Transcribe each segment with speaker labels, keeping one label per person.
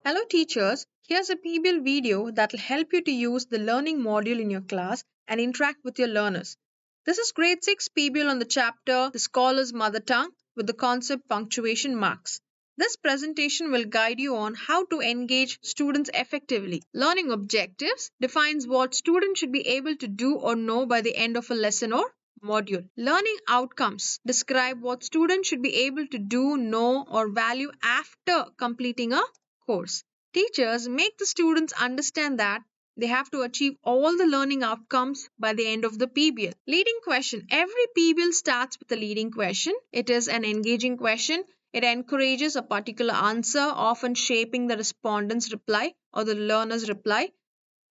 Speaker 1: Hello teachers, here's a PBL video that will help you to use the learning module in your class and interact with your learners. This is grade 6 PBL on the chapter The Scholar's Mother Tongue with the concept punctuation marks. This presentation will guide you on how to engage students effectively. Learning objectives defines what students should be able to do or know by the end of a lesson or module. Learning outcomes describe what students should be able to do, know, or value after completing a course. Teachers make the students understand that they have to achieve all the learning outcomes by the end of the PBL. Leading question. Every PBL starts with a leading question. It is an engaging question. It encourages a particular answer, often shaping the respondent's reply or the learner's reply.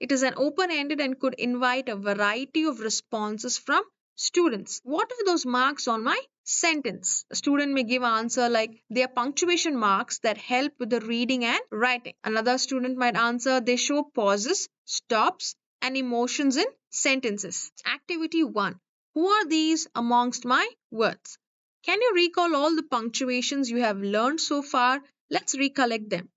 Speaker 1: It is an open-ended and could invite a variety of responses from students. What are those marks on my sentence? A student may give an answer like they are punctuation marks that help with the reading and writing. Another student might answer they show pauses, stops, and emotions in sentences. Activity 1. Who are these amongst my words? Can you recall all the punctuations you have learned so far? Let's recollect them.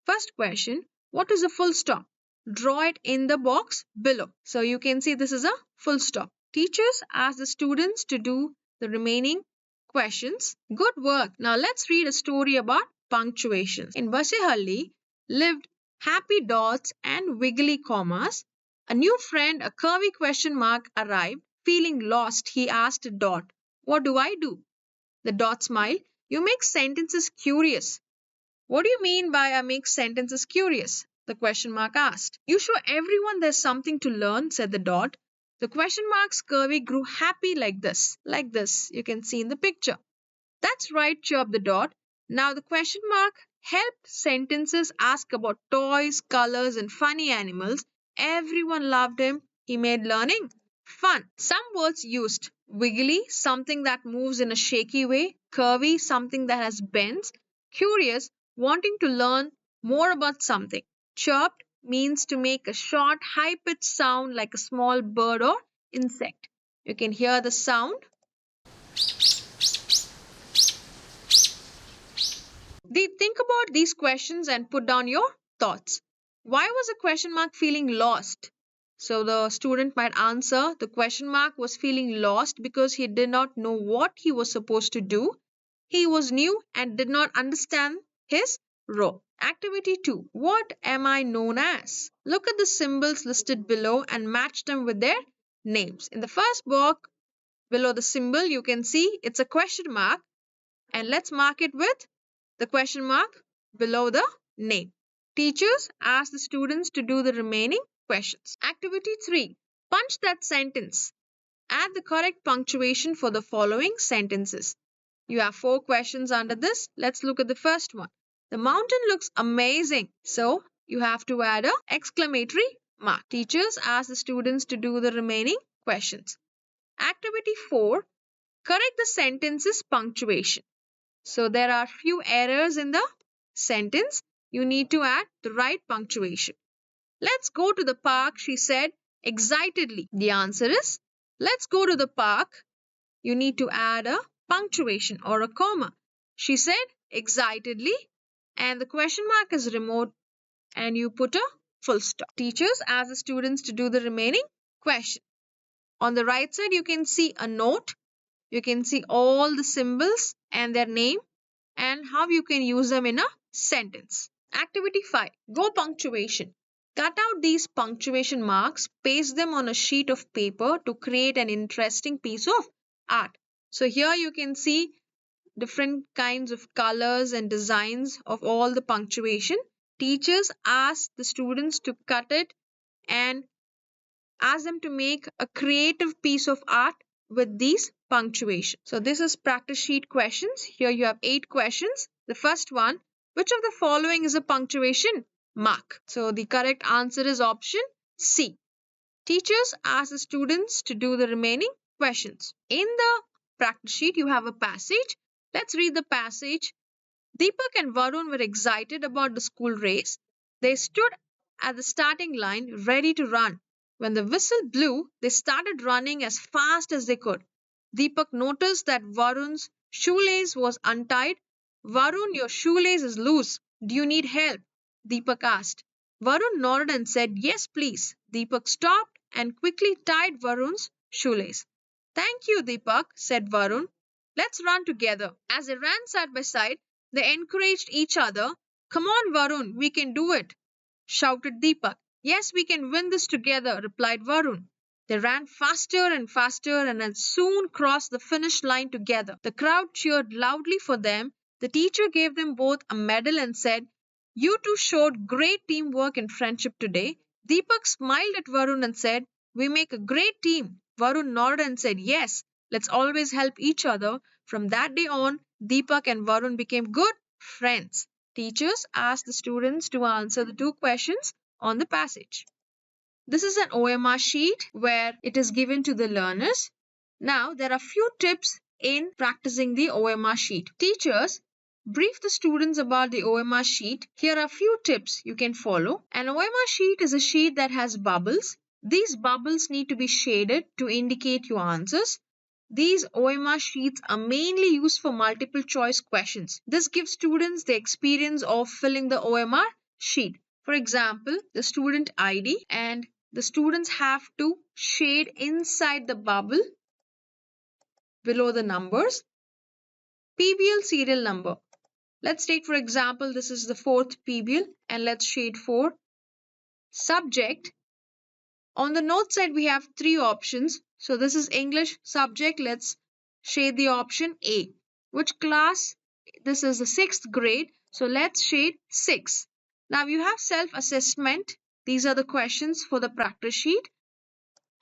Speaker 1: First question, what is a full stop? Draw it in the box below. So you can see this is a full stop. Teachers ask the students to do the remaining questions. Good work. Now let's read a story about punctuation. In Basihalli lived happy dots and wiggly commas. A new friend, a curvy question mark, arrived. Feeling lost, he asked a dot, "What do I do?" The dot smiled. "You make sentences curious." "What do you mean by I make sentences curious?" the question mark asked. "You show everyone there's something to learn," said the dot. The question mark's curvy grew happy like this. You can see in the picture. "That's right," chirped the dot. Now the question mark helped sentences ask about toys, colors, and funny animals. Everyone loved him. He made learning fun. Some words used: wiggly, something that moves in a shaky way; curvy, something that has bends; curious, wanting to learn more about something; chirped means to make a short, high-pitched sound like a small bird or insect. You can hear the sound. Think about these questions and put down your thoughts. Why was a question mark feeling lost? So the student might answer the question mark was feeling lost because he did not know what he was supposed to do. He was new and did not understand his role. Activity 2. What am I known as? Look at the symbols listed below and match them with their names. In the first box below the symbol, you can see it's a question mark, and let's mark it with the question mark below the name. Teachers ask the students to do the remaining questions. Activity 3. Punch that sentence. Add the correct punctuation for the following sentences. You have 4 questions under this. Let's look at the first one. The mountain looks amazing. So you have to add an exclamatory mark. Teachers ask the students to do the remaining questions. Activity 4. Correct the sentence's punctuation. So there are few errors in the sentence. You need to add the right punctuation. "Let's go to the park," she said excitedly. The answer is, let's go to the park. You need to add a punctuation or a comma. She said excitedly, and the question mark is removed and you put a full stop. Teachers ask the students to do the remaining question. On the right side, you can see a note. You can see all the symbols and their name and how you can use them in a sentence. Activity 5. Go punctuation. Cut out these punctuation marks, paste them on a sheet of paper to create an interesting piece of art. So here you can see different kinds of colors and designs of all the punctuation. Teachers ask the students to cut it and ask them to make a creative piece of art with these punctuation. So this is practice sheet questions. Here you have 8 questions. The first one, which of the following is a punctuation mark? So the correct answer is option C. Teachers ask the students to do the remaining questions. In the practice sheet, you have a passage. Let's read the passage. Deepak and Varun were excited about the school race. They stood at the starting line ready to run. When the whistle blew, they started running as fast as they could. Deepak noticed that Varun's shoelace was untied. "Varun, your shoelace is loose. Do you need help?" Deepak asked. Varun nodded and said, Yes, please. Deepak stopped and quickly tied Varun's shoelace. Thank you, Deepak, said Varun. Let's run together. As they ran side by side, they encouraged each other. Come on, Varun, we can do it, shouted Deepak. Yes, we can win this together, replied Varun. They ran faster and faster and had soon crossed the finish line together. The crowd cheered loudly for them. The teacher gave them both a medal and said, You two showed great teamwork and friendship today. Deepak smiled at Varun and said, We make a great team. Varun nodded and said, Yes, let's always help each other. From that day on, Deepak and Varun became good friends. Teachers asked the students to answer the two questions on the passage. This is an OMR sheet where it is given to the learners. Now, there are few tips in practicing the OMR sheet. Teachers, brief the students about the OMR sheet. Here are few tips you can follow. An OMR sheet is a sheet that has bubbles. These bubbles need to be shaded to indicate your answers. These OMR sheets are mainly used for multiple choice questions. This gives students the experience of filling the OMR sheet. For example, the student ID, and the students have to shade inside the bubble below the numbers. PBL serial number. Let's take for example this is the fourth PBL and let's shade for subject. On the note side, we have three options. So this is English subject. Let's shade the option A. Which class? This is the sixth grade. So let's shade 6. Now you have self-assessment. These are the questions for the practice sheet.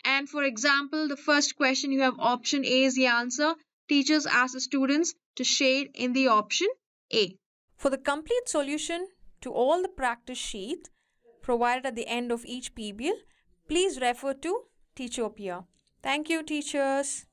Speaker 1: And for example, the first question you have option A is the answer. Teachers ask the students to shade in the option A.
Speaker 2: For the complete solution to all the practice sheets provided at the end of each PBL, please refer to Teachopia. Thank you, teachers.